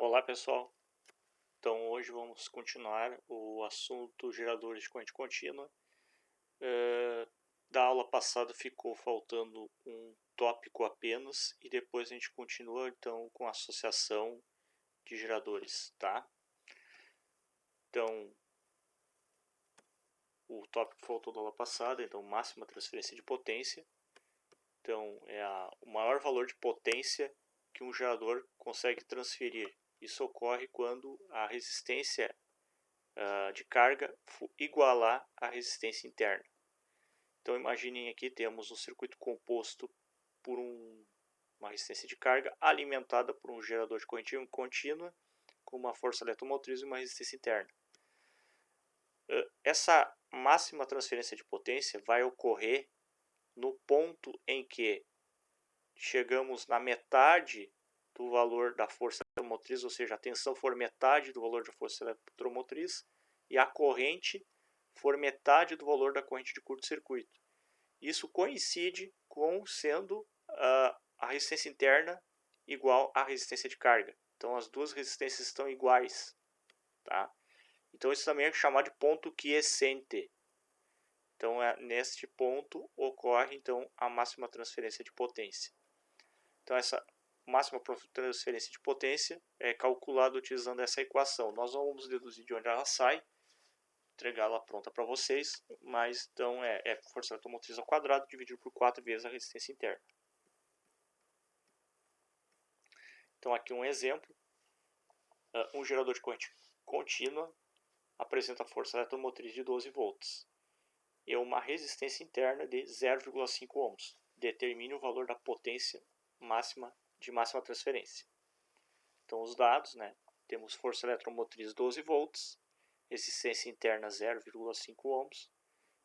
Olá pessoal, então hoje vamos continuar o assunto geradores de corrente contínua. Da aula passada ficou faltando um tópico apenas e depois a gente continua então com a associação de geradores, tá? Então o tópico que faltou da aula passada, então máxima transferência de potência. Então é o maior valor de potência que um gerador consegue transferir. Isso ocorre quando a resistência de carga igualar a resistência interna. Então imaginem aqui temos um circuito composto por uma resistência de carga alimentada por um gerador de corrente contínua com uma força eletromotriz e uma resistência interna. Essa máxima transferência de potência vai ocorrer no ponto em que chegamos na metade do valor da força eletromotriz, ou seja, a tensão for metade do valor da força eletromotriz e a corrente for metade do valor da corrente de curto-circuito. Isso coincide com sendo a resistência interna igual à resistência de carga. Então as duas resistências estão iguais, tá? Então isso também é chamado de ponto quiescente. Então neste ponto ocorre então a máxima transferência de potência. Então essa máxima transferência de potência é calculada utilizando essa equação. Nós não vamos deduzir de onde ela sai, entregá-la pronta para vocês, mas então é força eletromotriz ao quadrado dividido por 4 vezes a resistência interna. Então aqui um exemplo, um gerador de corrente contínua apresenta força eletromotriz de 12 volts e uma resistência interna de 0,5 ohms. Determine o valor da potência máxima de máxima transferência. Então os dados, temos força eletromotriz 12 volts, resistência interna 0,5 ohms.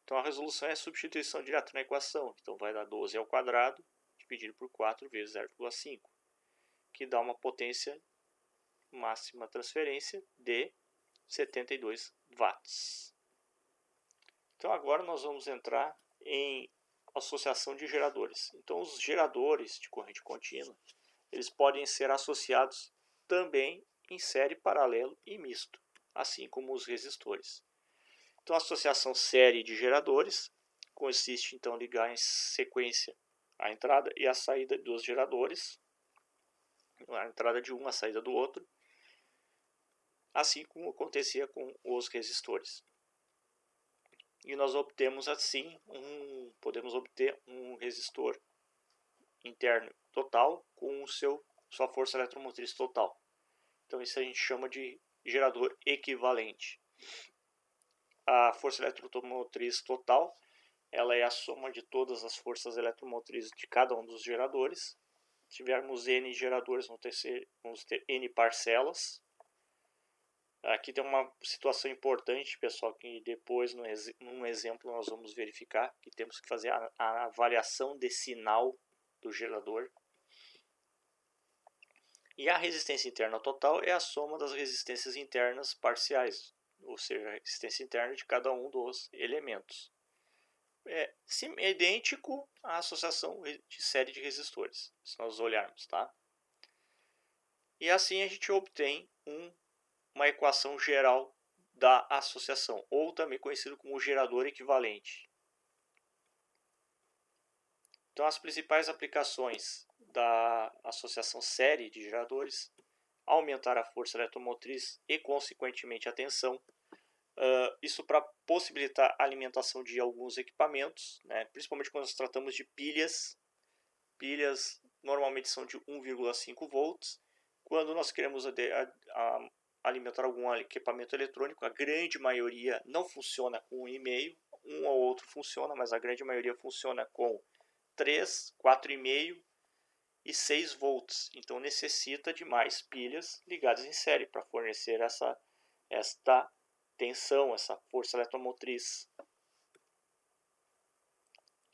Então a resolução é a substituição direta na equação. Então vai dar 12 ao quadrado dividido por 4 vezes 0,5, que dá uma potência máxima transferência de 72 watts. Então agora nós vamos entrar em associação de geradores. Então os geradores de corrente contínua, eles podem ser associados também em série, paralelo e misto, assim como os resistores. Então a associação série de geradores consiste então em ligar em sequência a entrada e a saída dos geradores, a entrada de um, a saída do outro, assim como acontecia com os resistores. E nós obtemos assim podemos obter um resistor interno total com sua força eletromotriz total. Então isso a gente chama de gerador equivalente. A força eletromotriz total, ela é a soma de todas as forças eletromotrizes de cada um dos geradores. Se tivermos N geradores, vamos ter N parcelas. Aqui tem uma situação importante, pessoal, que depois, num exemplo, nós vamos verificar que temos que fazer a avaliação de sinal do gerador. E a resistência interna total é a soma das resistências internas parciais, ou seja, a resistência interna de cada um dos elementos. É idêntico à associação de série de resistores, se nós olharmos, tá? E assim a gente obtém uma equação geral da associação, ou também conhecido como gerador equivalente. Então as principais aplicações da associação série de geradores: aumentar a força eletromotriz e consequentemente a tensão. Isso para possibilitar a alimentação de alguns equipamentos, principalmente quando nós tratamos de pilhas. Pilhas normalmente são de 1,5 volts. Quando nós queremos alimentar algum equipamento eletrônico, a grande maioria não funciona com 1,5, um ou outro funciona, mas a grande maioria funciona com 3, 4,5 e 6 volts. Então necessita de mais pilhas ligadas em série para fornecer esta tensão, essa força eletromotriz.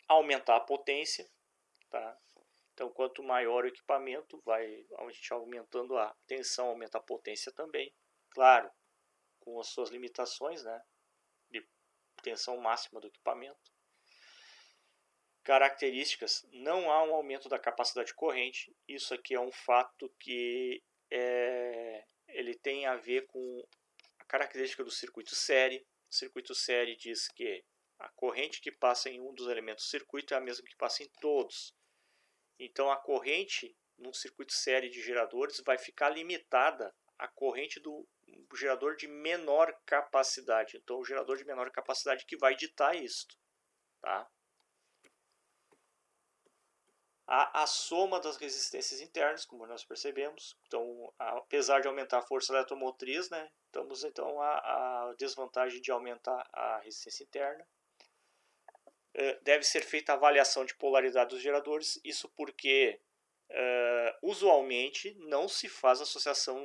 Aumentar a potência, tá? Então quanto maior o equipamento, a gente aumentando a tensão, aumenta a potência também. Claro, com as suas limitações, de tensão máxima do equipamento. Características: não há um aumento da capacidade de corrente. Isso aqui é um fato que é ele tem a ver com a característica do circuito série. O circuito série diz que a corrente que passa em um dos elementos do circuito é a mesma que passa em todos. Então, a corrente num circuito série de geradores vai ficar limitada à corrente do gerador de menor capacidade. Então, o gerador de menor capacidade que vai ditar isto. Tá? A soma das resistências internas, como nós percebemos. Então, apesar de aumentar a força eletromotriz, né, estamos então a desvantagem de aumentar a resistência interna. Deve ser feita a avaliação de polaridade dos geradores, isso porque usualmente não se faz associação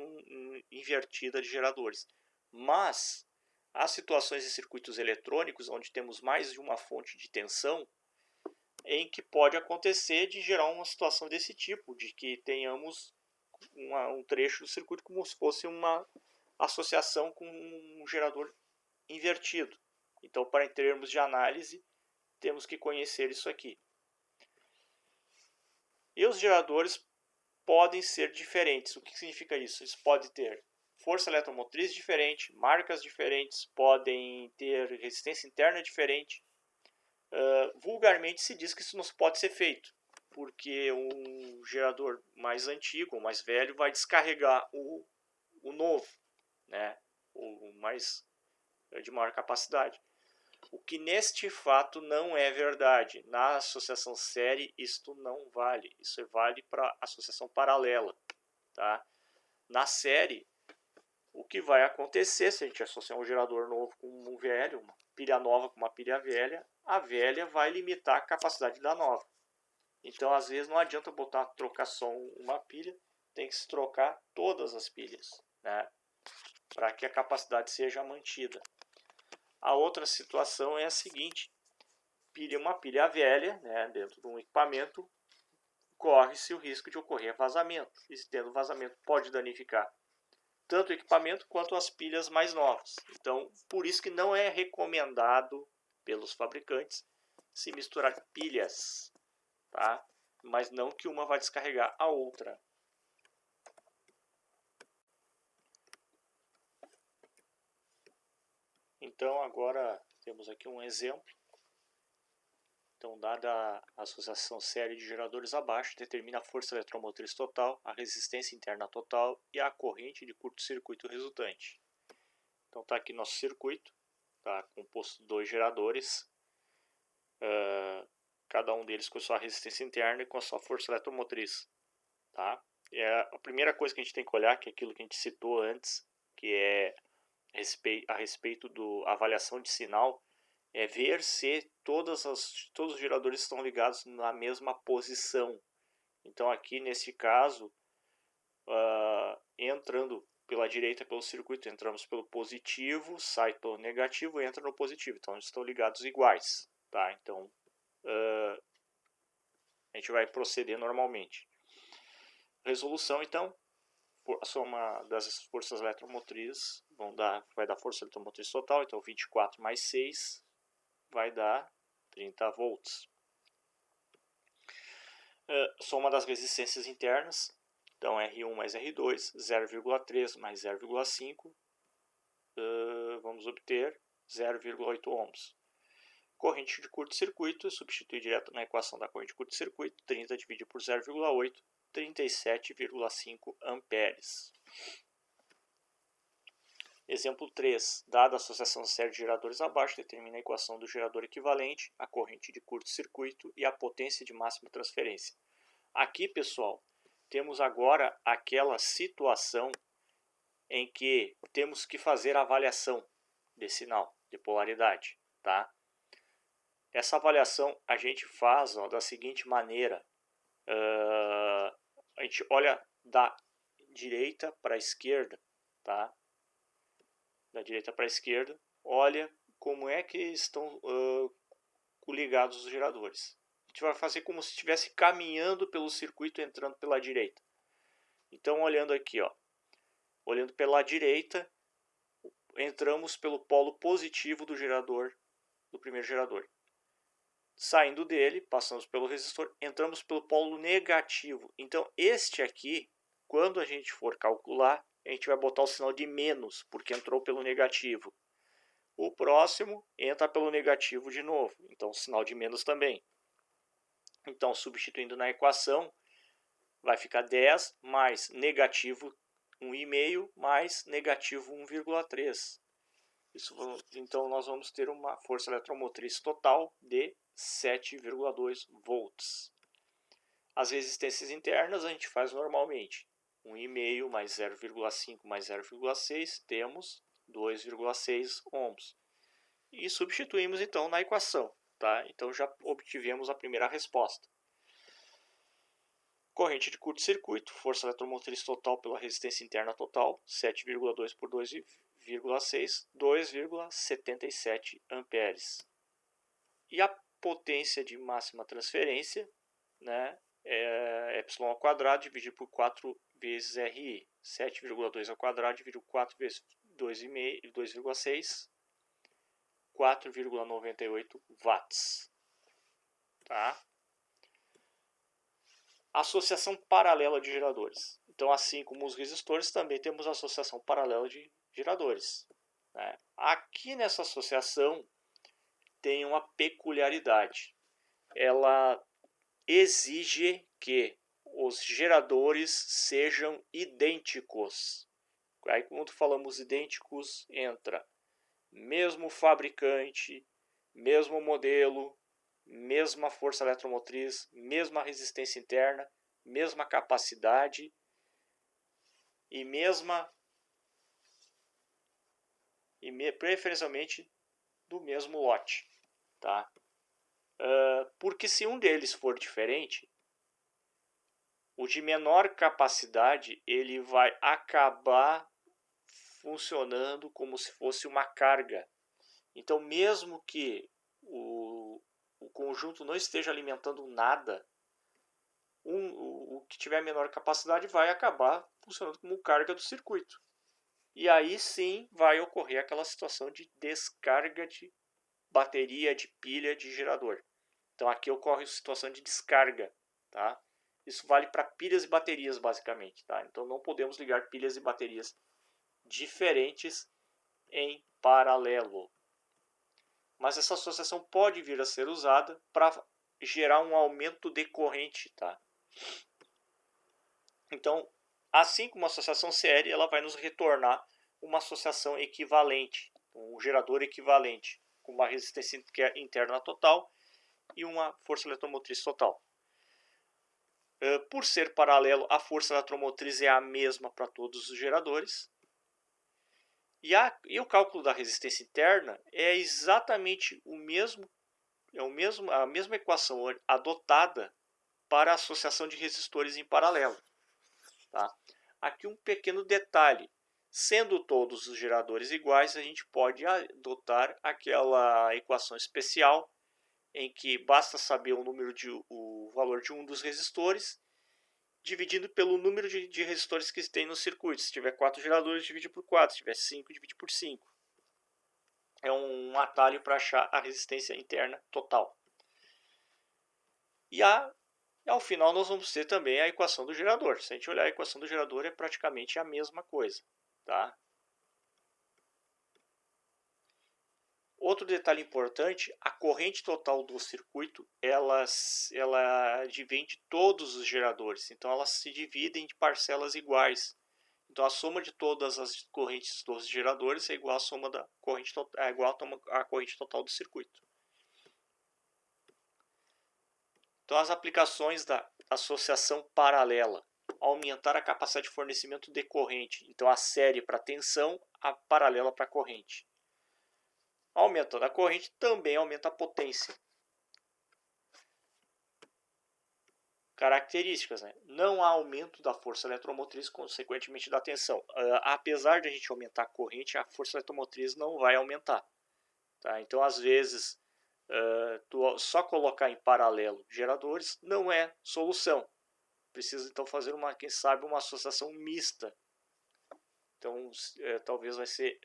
invertida de geradores, mas há situações em circuitos eletrônicos onde temos mais de uma fonte de tensão em que pode acontecer de gerar uma situação desse tipo, de que tenhamos um trecho do circuito como se fosse uma associação com um gerador invertido. Então, para em termos de análise, temos que conhecer isso aqui. E os geradores podem ser diferentes. O que significa isso? Eles podem ter força eletromotriz diferente, marcas diferentes, podem ter resistência interna diferente. Vulgarmente se diz que isso não pode ser feito, porque um gerador mais antigo ou mais velho vai descarregar o novo, né? O mais de maior capacidade. O que neste fato não é verdade. Na associação série, isto não vale. Isso vale para associação paralela. Tá? Na série, o que vai acontecer se a gente associar um gerador novo com um velho, uma pilha nova com uma pilha velha, a velha vai limitar a capacidade da nova. Então, às vezes, não adianta trocar só uma pilha, tem que se trocar todas as pilhas, né? Para que a capacidade seja mantida. A outra situação é a seguinte: uma pilha velha, né, dentro de um equipamento, corre-se o risco de ocorrer vazamento. E tendo vazamento pode danificar tanto o equipamento quanto as pilhas mais novas. Então, por isso que não é recomendado pelos fabricantes se misturar pilhas, tá? Mas não que uma vai descarregar a outra. Então, agora temos aqui um exemplo. Então, dada a associação série de geradores abaixo, determina a força eletromotriz total, a resistência interna total e a corrente de curto-circuito resultante. Então, está aqui nosso circuito, tá composto de 2 geradores, cada um deles com sua resistência interna e com a sua força eletromotriz. Tá? E a primeira coisa que a gente tem que olhar, que é aquilo que a gente citou antes, que é a respeito da avaliação de sinal, é ver se todos os geradores estão ligados na mesma posição. Então, aqui nesse caso, entrando pela direita pelo circuito, entramos pelo positivo, sai pelo negativo e entra no positivo. Então, eles estão ligados iguais. Tá? Então, a gente vai proceder normalmente. Resolução, então, a soma das forças eletromotrizes vai dar força eletromotriz total. Então, 24 mais 6 vai dar 30 volts. Soma das resistências internas, então R1 mais R2, 0,3 mais 0,5, vamos obter 0,8 ohms. Corrente de curto-circuito, substitui direto na equação da corrente de curto-circuito, 30 dividido por 0,8, 37,5 amperes. Exemplo 3. Dada a associação série de geradores abaixo, determina a equação do gerador equivalente, a corrente de curto-circuito e a potência de máxima transferência. Aqui, pessoal, temos agora aquela situação em que temos que fazer a avaliação de sinal, de polaridade. Tá? Essa avaliação a gente faz da seguinte maneira. A gente olha da direita para a esquerda. Tá? Da direita para a esquerda, olha como é que estão ligados os geradores. A gente vai fazer como se estivesse caminhando pelo circuito entrando pela direita. Então, olhando aqui, olhando pela direita, entramos pelo polo positivo do gerador, do primeiro gerador. Saindo dele, passamos pelo resistor, entramos pelo polo negativo. Então, este aqui quando a gente for calcular, a gente vai botar o sinal de menos, porque entrou pelo negativo. O próximo entra pelo negativo de novo, então sinal de menos também. Então, substituindo na equação, vai ficar 10 mais negativo 1,5 mais negativo 1,3. Então, nós vamos ter uma força eletromotriz total de 7,2 volts. As resistências internas a gente faz normalmente. 1,5 mais 0,5 mais 0,6, temos 2,6 ohms. E substituímos então na equação. Tá? Então já obtivemos a primeira resposta. Corrente de curto-circuito, força eletromotriz total pela resistência interna total, 7,2 por 2,6, 2,77 amperes. E a potência de máxima transferência, né, é epsilon ao quadrado dividido por 4 vezes RI. 7,2 ao quadrado dividido por 4 vezes 2,6, 4,98 watts. Tá? Associação paralela de geradores. Então, assim como os resistores, também temos a associação paralela de geradores. Né? Aqui nessa associação tem uma peculiaridade. Ela exige que os geradores sejam idênticos. Aí, quando falamos idênticos, entra mesmo fabricante, mesmo modelo, mesma força eletromotriz, mesma resistência interna, mesma capacidade e preferencialmente do mesmo lote. Tá? Porque se um deles for diferente, o de menor capacidade ele vai acabar funcionando como se fosse uma carga. Então, mesmo que o conjunto não esteja alimentando nada, o que tiver menor capacidade vai acabar funcionando como carga do circuito. E aí sim vai ocorrer aquela situação de descarga de bateria, de pilha, de gerador. Então aqui ocorre a situação de descarga. Tá? Isso vale para pilhas e baterias basicamente. Tá? Então não podemos ligar pilhas e baterias diferentes em paralelo. Mas essa associação pode vir a ser usada para gerar um aumento de corrente. Tá? Então, assim como a associação série, ela vai nos retornar uma associação equivalente, um gerador equivalente, com uma resistência interna total e uma força eletromotriz total. Por ser paralelo, a força eletromotriz é a mesma para todos os geradores. E o cálculo da resistência interna é exatamente a mesma equação adotada para a associação de resistores em paralelo. Tá? Aqui um pequeno detalhe. Sendo todos os geradores iguais, a gente pode adotar aquela equação especial em que basta saber o valor de um dos resistores dividido pelo número de resistores que tem no circuito. Se tiver 4 geradores, divide por 4. Se tiver 5, divide por 5. É um atalho para achar a resistência interna total. E ao final nós vamos ter também a equação do gerador. Se a gente olhar a equação do gerador, é praticamente a mesma coisa. Tá? Outro detalhe importante, a corrente total do circuito, ela vem de todos os geradores. Então, elas se dividem em parcelas iguais. Então, a soma de todas as correntes dos geradores é igual à soma da corrente, à corrente total do circuito. Então, as aplicações da associação paralela. Aumentar a capacidade de fornecimento de corrente. Então, a série para tensão, a paralela para corrente. Aumentando a corrente, também aumenta a potência. Características, né? Não há aumento da força eletromotriz, consequentemente da tensão. Apesar de a gente aumentar a corrente, a força eletromotriz não vai aumentar. Tá? Então, às vezes, só colocar em paralelo geradores não é solução. Precisa, então, fazer quem sabe, uma associação mista. Então, talvez vai ser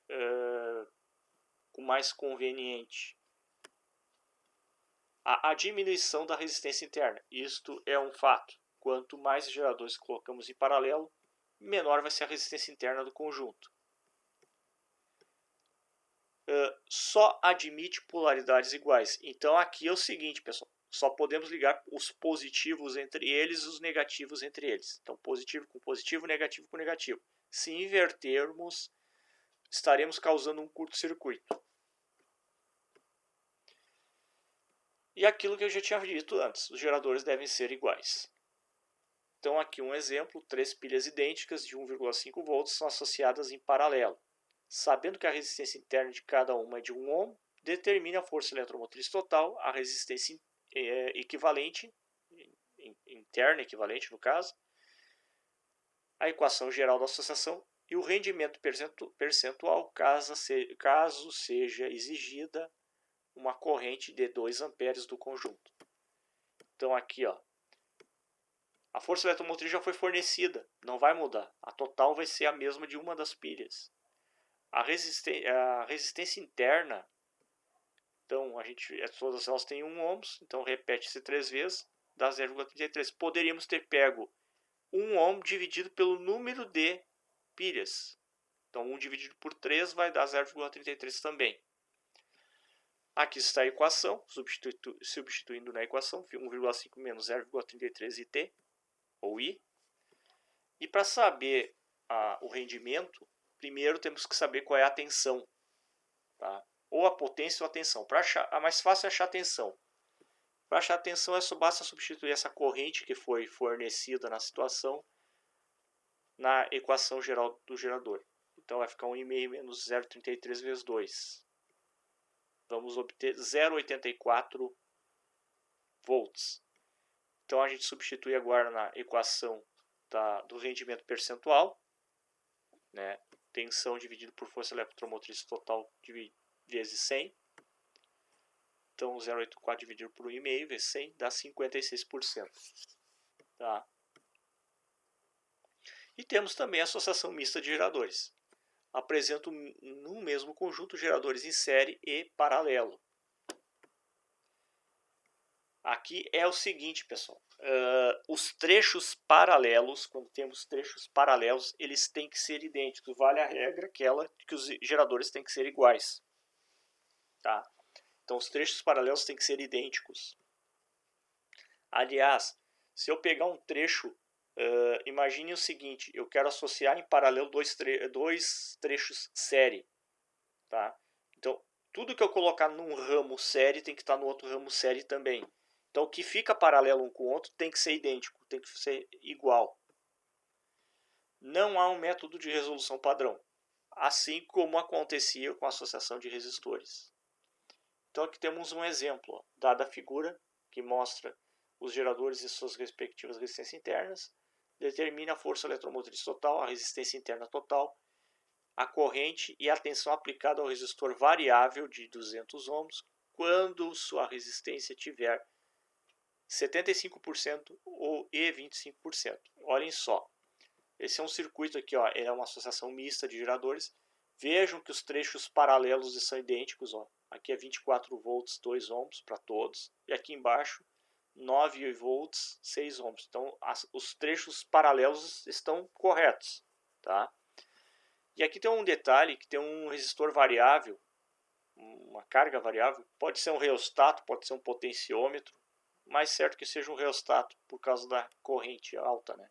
o mais conveniente. A diminuição da resistência interna. Isto é um fato. Quanto mais geradores colocamos em paralelo, menor vai ser a resistência interna do conjunto. Só admite polaridades iguais. Então aqui é o seguinte, pessoal. Só podemos ligar os positivos entre eles e os negativos entre eles. Então positivo com positivo, negativo com negativo. Se invertermos, estaremos causando um curto-circuito. E aquilo que eu já tinha dito antes, os geradores devem ser iguais. Então aqui um exemplo, 3 pilhas idênticas de 1,5 volts são associadas em paralelo. Sabendo que a resistência interna de cada uma é de 1 ohm, determine a força eletromotriz total, a resistência equivalente, interna equivalente no caso, a equação geral da associação e o rendimento percentual caso seja exigida uma corrente de 2 amperes do conjunto. Então aqui, ó, a força eletromotriz já foi fornecida, não vai mudar. A total vai ser a mesma de uma das pilhas. A resistência interna, então todas elas têm 1 ohms, então repete-se 3 vezes, dá 0,33. Poderíamos ter pego 1 ohm dividido pelo número de pilhas. Então 1 dividido por 3 vai dar 0,33 também. Aqui está a equação, substituindo na equação, 1,5 menos 0,33 IT, ou I. E para saber o rendimento, primeiro temos que saber qual é a tensão. Tá? Ou a potência ou a tensão. A mais fácil é achar a tensão. Para achar a tensão, basta substituir essa corrente que foi fornecida na situação na equação geral do gerador. Então vai ficar 1,5 menos 0,33 vezes 2. Vamos obter 0,84 volts. Então a gente substitui agora na equação do rendimento percentual, né? Tensão dividido por força eletromotriz total vezes 100. Então 0,84 dividido por 1,5 vezes 100 dá 56%. Tá? E temos também a associação mista de geradores. Apresento no mesmo conjunto geradores em série e paralelo. Aqui é o seguinte, pessoal. Os trechos paralelos, quando temos trechos paralelos, eles têm que ser idênticos. Vale a regra aquela que os geradores têm que ser iguais. Tá? Então os trechos paralelos têm que ser idênticos. Aliás, se eu pegar um trecho, imagine o seguinte, eu quero associar em paralelo dois trechos série. Tá? Então, tudo que eu colocar num ramo série tem que estar no outro ramo série também. Então, o que fica paralelo um com o outro tem que ser idêntico, tem que ser igual. Não há um método de resolução padrão, assim como acontecia com a associação de resistores. Então, aqui temos um exemplo, dada a figura que mostra os geradores e suas respectivas resistências internas, determina a força eletromotriz total, a resistência interna total, a corrente e a tensão aplicada ao resistor variável de 200 ohms quando sua resistência tiver 75% e 25%. Olhem só, esse é um circuito aqui, ó, é uma associação mista de geradores. Vejam que os trechos paralelos são idênticos. Ó. Aqui é 24 volts, 2 ohms para todos. E aqui embaixo, 9 volts, 6 ohms. Então, os trechos paralelos estão corretos. Tá? E aqui tem um detalhe, que tem um resistor variável, uma carga variável. Pode ser um reostato, pode ser um potenciômetro. Mais certo que seja um reostato, por causa da corrente alta. Né?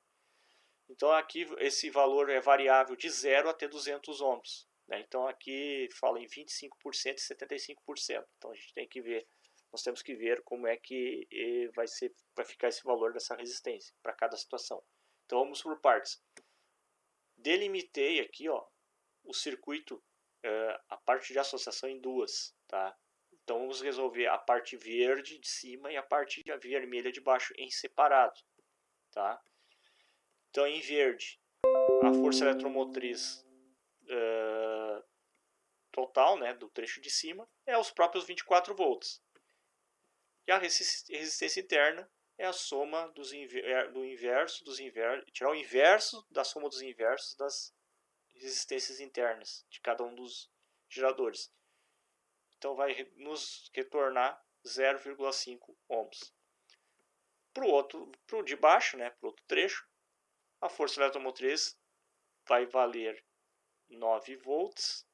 Então aqui esse valor é variável de 0 até 200 ohms. Né? Então aqui fala em 25% e 75%. Então a gente tem que ver, nós temos que ver como é que vai ficar esse valor dessa resistência para cada situação. Então vamos por partes. Delimitei aqui, ó, o circuito, a parte de associação em duas. Tá? Então vamos resolver a parte verde de cima e a parte vermelha de baixo em separado. Tá? Então, em verde, a força eletromotriz total, né, do trecho de cima é os próprios 24 volts. E a resistência interna é a soma tirar o inverso da soma dos inversos das resistências internas de cada um dos geradores. Então, vai nos retornar 0,5 ohms. Para o de baixo, né, para o outro trecho, a força eletromotriz vai valer 9 volts.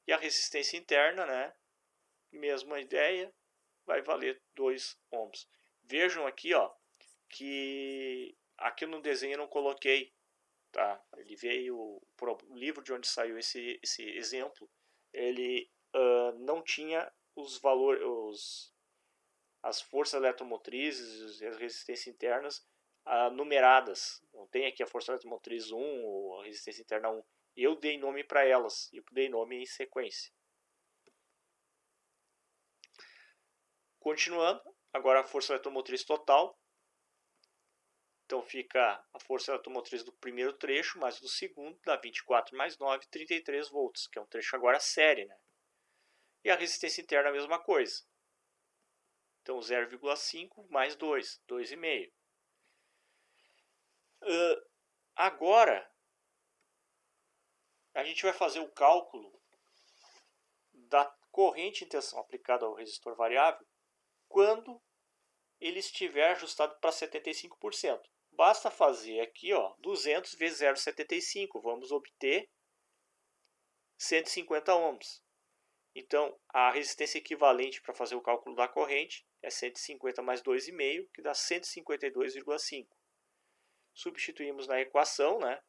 E a resistência interna, né? Mesma ideia, vai valer 2 ohms. Vejam aqui, ó, que aqui no desenho eu não coloquei, tá? Ele veio para o livro de onde saiu esse exemplo. Ele não tinha os valores, as forças eletromotrizes e as resistências internas numeradas. Não tem aqui a força eletromotriz 1 ou a resistência interna 1. Eu dei nome para elas, eu dei nome em sequência. Continuando, agora a força eletromotriz total. Então fica a força eletromotriz do primeiro trecho mais do segundo, dá 24 mais 9, 33 volts, que é um trecho agora série, né? E a resistência interna a mesma coisa. Então 0,5 mais 2, 2,5. Agora, a gente vai fazer o cálculo da corrente em tensão aplicada ao resistor variável quando ele estiver ajustado para 75%. Basta fazer aqui, ó, 200 vezes 0,75. Vamos obter 150 ohms. Então, a resistência equivalente para fazer o cálculo da corrente é 150 mais 2,5, que dá 152,5. Substituímos na equação, né?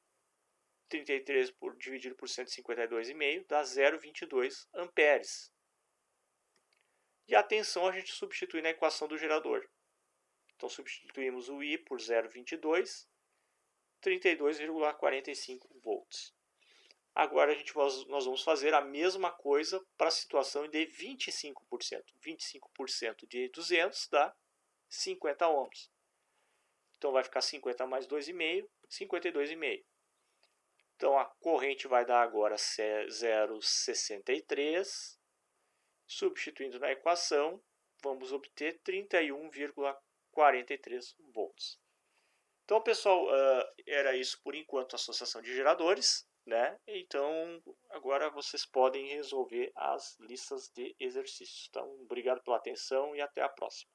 33 dividido por 152,5 dá 0,22 amperes. E a tensão a gente substitui na equação do gerador. Então, substituímos o I por 0,22, 32,45 volts. Agora nós vamos fazer a mesma coisa para a situação de 25%. 25% de 200 dá 50 ohms. Então vai ficar 50 mais 2,5, 52,5. Então a corrente vai dar agora 0,63. Substituindo na equação, vamos obter 31,43 volts. Então, pessoal, era isso por enquanto a associação de geradores, né? Então, agora vocês podem resolver as listas de exercícios. Então, obrigado pela atenção e até a próxima.